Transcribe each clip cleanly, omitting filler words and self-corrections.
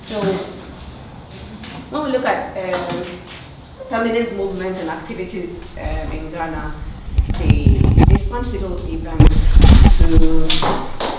So when we look at feminist movements and activities in Ghana, they span civil events to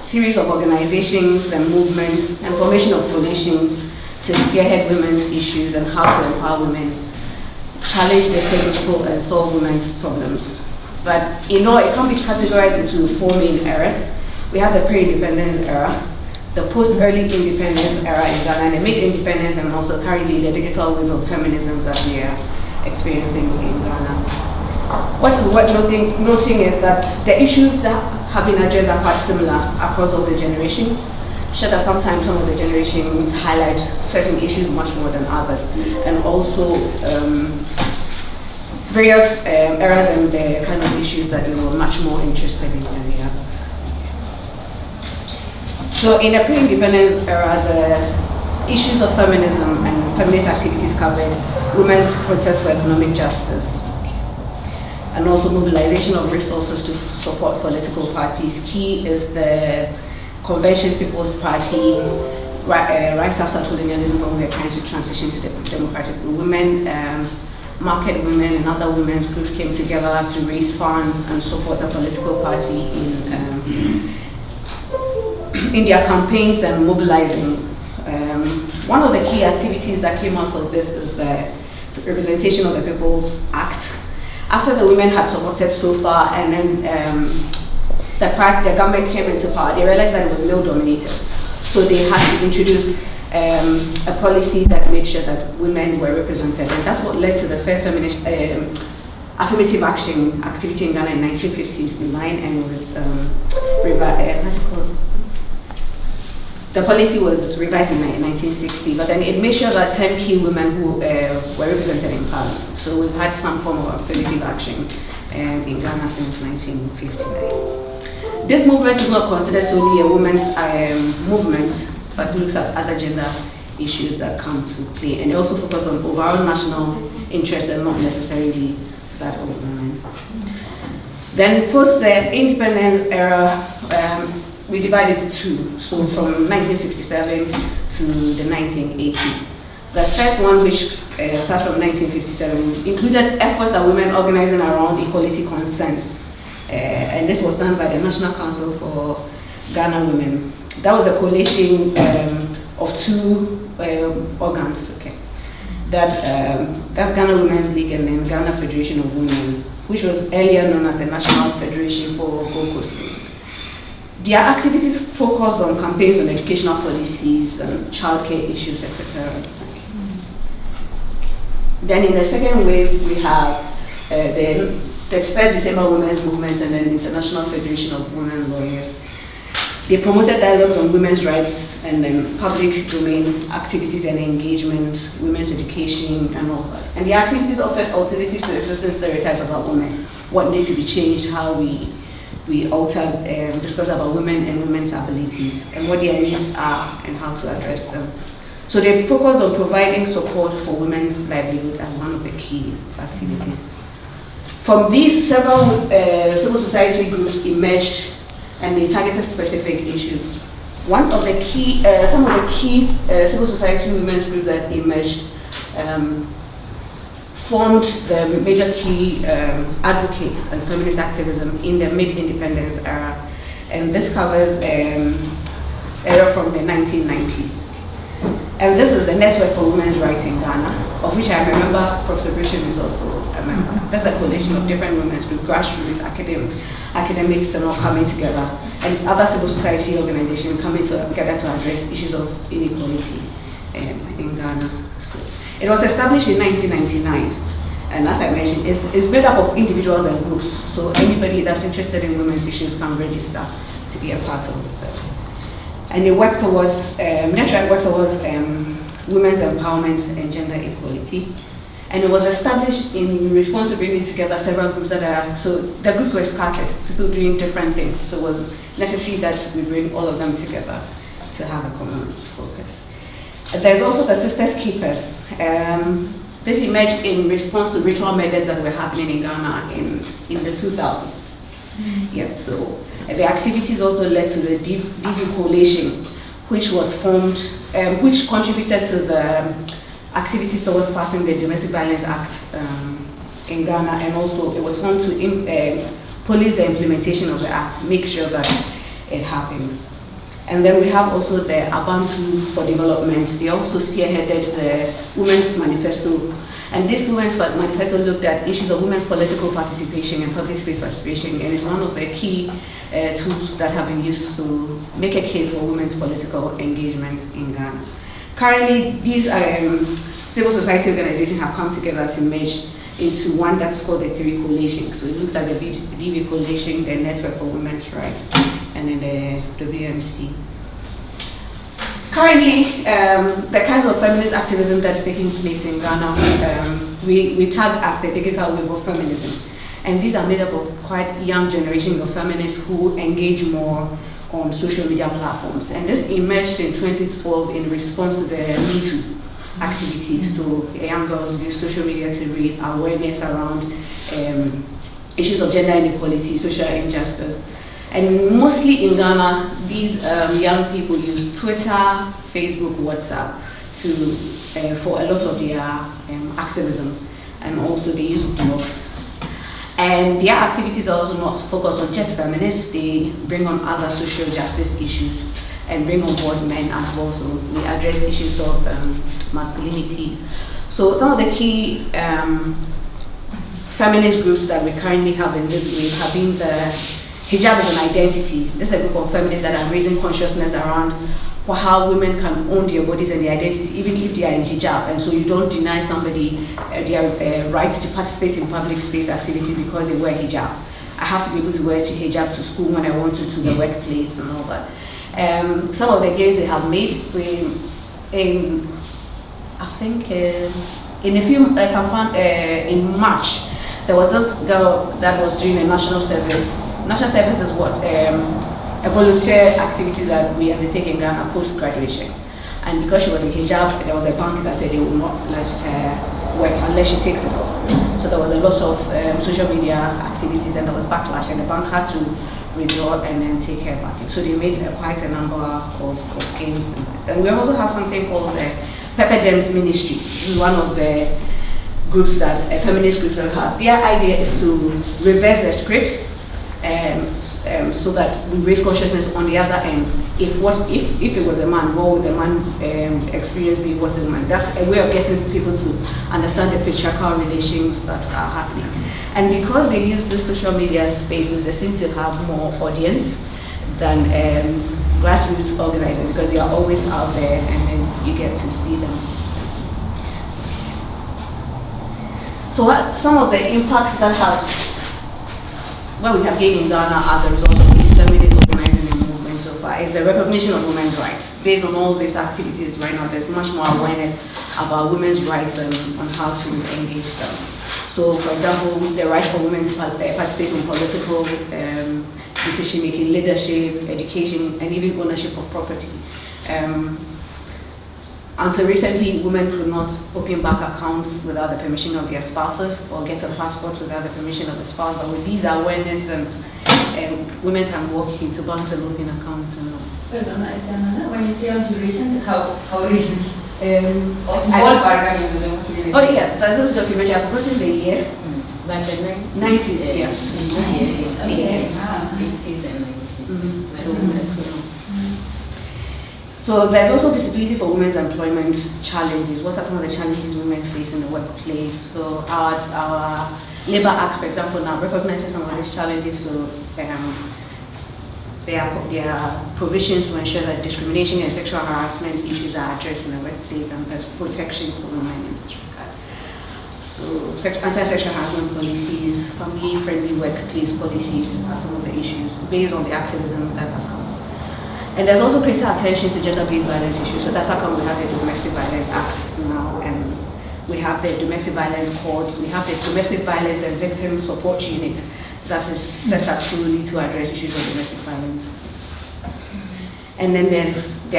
series of organizations and movements and formation of coalitions to spearhead women's issues and how to empower women, challenge the status quo and solve women's problems. But it can be categorized into four main eras. We have the pre-independence era, the post-early independence era in Ghana, and the mid-independence, and also currently the digital wave of feminism that we are experiencing in Ghana. What is worth noting is that the issues that have been addressed are quite similar across all the generations. Sure that sometimes some of the generations highlight certain issues much more than others, and also various eras and the kind of issues that they were much more interested in than the others. So in the pre-independence era, the issues of feminism and feminist activities covered women's protest for economic justice, and also mobilization of resources to support political parties. Key is the Convention's People's Party, right after colonialism, when we were trying to transition to the democratic women, market women and other women's groups came together to raise funds and support the political party in their campaigns and mobilizing. One of the key activities that came out of this is the representation of the People's Act. After the women had supported so far, and then the government came into power, they realized that it was male-dominated. So they had to introduce a policy that made sure that women were represented. And that's what led to the first feminist affirmative action activity in Ghana in 1959, and it was the policy was revised in 1960, but then it made sure that 10 key women who were represented in parliament. So we've had some form of affirmative action in Ghana since 1959. This movement is not considered solely a women's movement, but looks at other gender issues that come to play, and also focus on overall national interest and not necessarily that of women. Then post the independence era, we divided into two, so from 1967 to the 1980s. The first one, which starts from 1957, included efforts of women organizing around equality concerns, and this was done by the National Council for Ghana Women. That was a coalition of two organs, that's Ghana Women's League and then Ghana Federation of Women, which was earlier known as the National Federation for Gold Coast Women. Their activities focused on campaigns on educational policies and childcare issues, etc. Then in the second wave, we have the 31st December Women's Movement and then International Federation of Women Lawyers. They promoted dialogues on women's rights and then public domain activities and engagement, women's education, and all that. And the activities offered alternatives to existing stereotypes about women, what needs to be changed, how we alter, discuss about women and women's abilities, and what their needs are and how to address them. So they focus on providing support for women's livelihood as one of the key activities. From these, several civil society groups emerged, and they targeted specific issues. One of the key, some of the key civil society women's groups that emerged formed the major key advocates and feminist activism in the mid-independence era, and this covers era from the 1990s. And this is the Network for Women's Rights in Ghana, of which I remember Professor Grisham is also a member. That's a coalition of different women's groups, grassroots, academics, and all coming together, and other civil society organizations coming together to address issues of inequality in Ghana. So it was established in 1999, and as I mentioned, it's made up of individuals and groups, so anybody that's interested in women's issues can register to be a part of it. And it worked towards, network works towards women's empowerment and gender equality. And it was established in response to bringing together several groups so the groups were scattered, people doing different things, so it was necessary that we bring all of them together to have a common focus. There's also the Sisters Keepers. This emerged in response to ritual murders that were happening in Ghana in the 2000s. Yes, so the activities also led to the DV coalition, which was formed, which contributed to the activities towards passing the Domestic Violence Act in Ghana, and also it was formed to police the implementation of the act, make sure that it happens. And then we have also the Abantu for Development. They also spearheaded the Women's Manifesto. And this Women's Manifesto looked at issues of women's political participation and public space participation, and is one of the key tools that have been used to make a case for women's political engagement in Ghana. Currently, these civil society organizations have come together to merge into one that's called the Three Coalition. So it looks at the DV Coalition, the Network for Women's Rights, and then the WMC. Currently, the kinds of feminist activism that is taking place in Ghana, we tag as the digital wave of feminism. And these are made up of quite young generation of feminists who engage more on social media platforms. And this emerged in 2012 in response to the Me Too activities. So young girls use social media to raise awareness around issues of gender inequality, social injustice. And mostly in Ghana, these young people use Twitter, Facebook, WhatsApp for a lot of their activism, and also they use blogs. And their activities are also not focused on just feminists, they bring on other social justice issues and bring on board men as well. So we address issues of masculinities. So some of the key feminist groups that we currently have in this wave have been the Hijab as an Identity. This is a group of feminists that are raising consciousness around how women can own their bodies and their identity even if they are in hijab, and so you don't deny somebody their right to participate in public space activity because they wear hijab. I have to be able to wear hijab to school when I want to the workplace and all that. Some of the gains they have made, in March, there was this girl that was doing a national service. National service is what? A volunteer activity that we undertake in Ghana post-graduation. And because she was in hijab, there was a bank that said they will not let her work unless she takes it off. So there was a lot of social media activities, and there was backlash, and the bank had to withdraw and then take her back. So they made quite a number of gains. And we also have something called Pepper Dems Ministries. This is one of the groups that, feminist groups that have. Their idea is to reverse the scripts so that we raise consciousness on the other end. If it was a man, what would the man experience be? What's a man? That's a way of getting people to understand the patriarchal relations that are happening. And because they use the social media spaces, they seem to have more audience than grassroots organizing, because they are always out there and then you get to see them. So what some of the impacts that we have gained in Ghana as a result of these feminist organizing and movement so far is the recognition of women's rights. Based on all these activities right now, there's much more awareness about women's rights and on how to engage them. So, for example, the right for women to participate in political decision-making, leadership, education, and even ownership of property. Until recently, women could not open bank accounts without the permission of their spouses or get a passport without the permission of the spouse. But with these awareness, women can walk into banks and open accounts and all. When you say until recent, how recent? Oh yeah, that's this documentary. I've forgotten the year. Like the 90s, yes. 80s and 90s. So there's also visibility for women's employment challenges. What are some of the challenges women face in the workplace? So our Labour Act, for example, now recognizes some of these challenges. So there are provisions to ensure that discrimination and sexual harassment issues are addressed in the workplace, and there's protection for women in this regard. So anti-sexual harassment policies, family-friendly workplace policies are some of the issues based on the activism that has come. And there's also greater attention to gender-based violence issues. So that's how come we have the Domestic Violence Act now, and we have the Domestic Violence Courts, we have the Domestic Violence and Victim Support Unit that is set up solely to address issues of domestic violence. And then there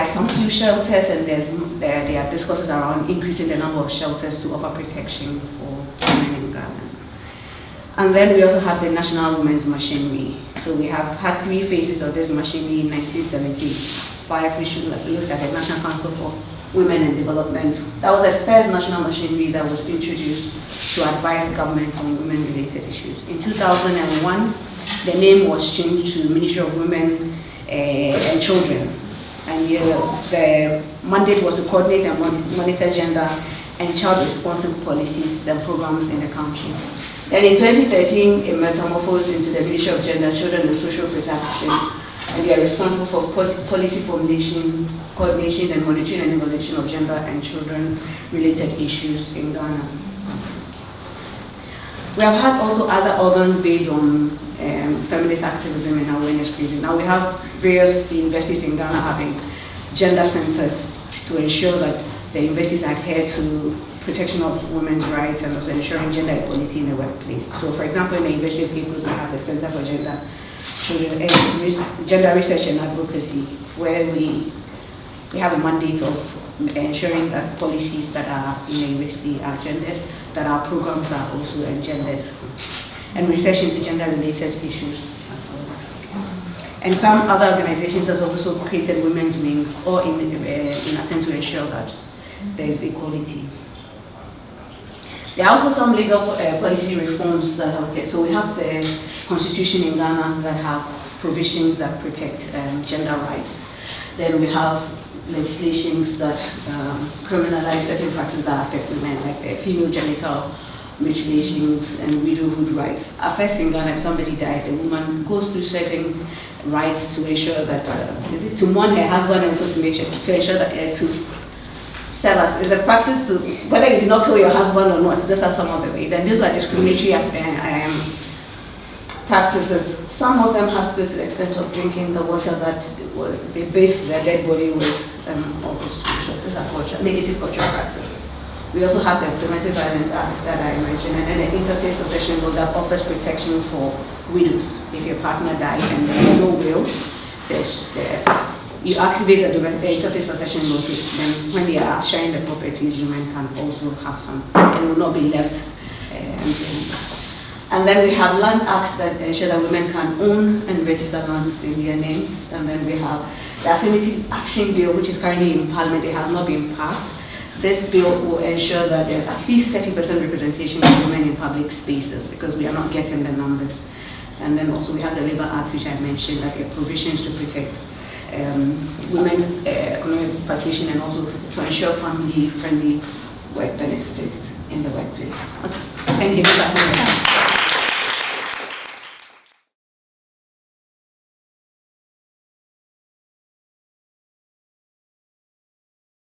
are some few shelters, and there are discourses around increasing the number of shelters to offer protection for women in Ghana. And then we also have the National Women's Machinery. So we have had 3 phases of this machinery in 1970. 5, which looks at the National Council for Women in Development. That was the first national machinery that was introduced to advise government on women-related issues. In 2001, the name was changed to Ministry of Women and Children. And the mandate was to coordinate and monitor gender and child-responsive policies and programs in the country. Then in 2013, it metamorphosed into the Ministry of Gender, Children and Social Protection, and they are responsible for policy formulation, coordination and monitoring and evaluation of gender and children-related issues in Ghana. We have had also other organs based on feminist activism and awareness raising. Now we have various universities in Ghana having gender centers to ensure that the universities adhere to protection of women's rights and also ensuring gender equality in the workplace. So for example, in the University of Cape Coast, we have the Center for Gender Research and Advocacy, where we have a mandate of ensuring that policies that are in the university are gendered, that our programs are also gendered, and research into gender-related issues. And some other organizations have also created women's wings, or in attempt to ensure that there is equality. There are also some legal policy reforms that have, so we have the constitution in Ghana that have provisions that protect gender rights. Then we have legislations that criminalize certain practices that affect women, like the female genital mutilations and widowhood rights. First in Ghana, if somebody died, the woman goes through certain rights to ensure that, to mourn her husband and also to ensure that to serve as, is a practice to, whether you do not kill your husband or not, those are some of the ways. And these are discriminatory practices. Some of them have to go to the extent of drinking the water that they bathe their dead body with, all those these are negative cultural practices. We also have the Domestic Violence Act that I mentioned, and then the Interstate Succession Law that offers protection for widows. If your partner died and there is no will, you activate the Interstate Succession Law, then when they are sharing the properties, women can also have some, and will not be left empty. And then we have land acts that ensure that women can own and register lands in their names. And then we have the Affirmative Action Bill, which is currently in Parliament. It has not been passed. This bill will ensure that there's at least 30% representation of women in public spaces, because we are not getting the numbers. And then also we have the Labour Act, which I mentioned, that there are provisions to protect women's economic participation and also to ensure family-friendly work benefits in the workplace. Okay. Thank you.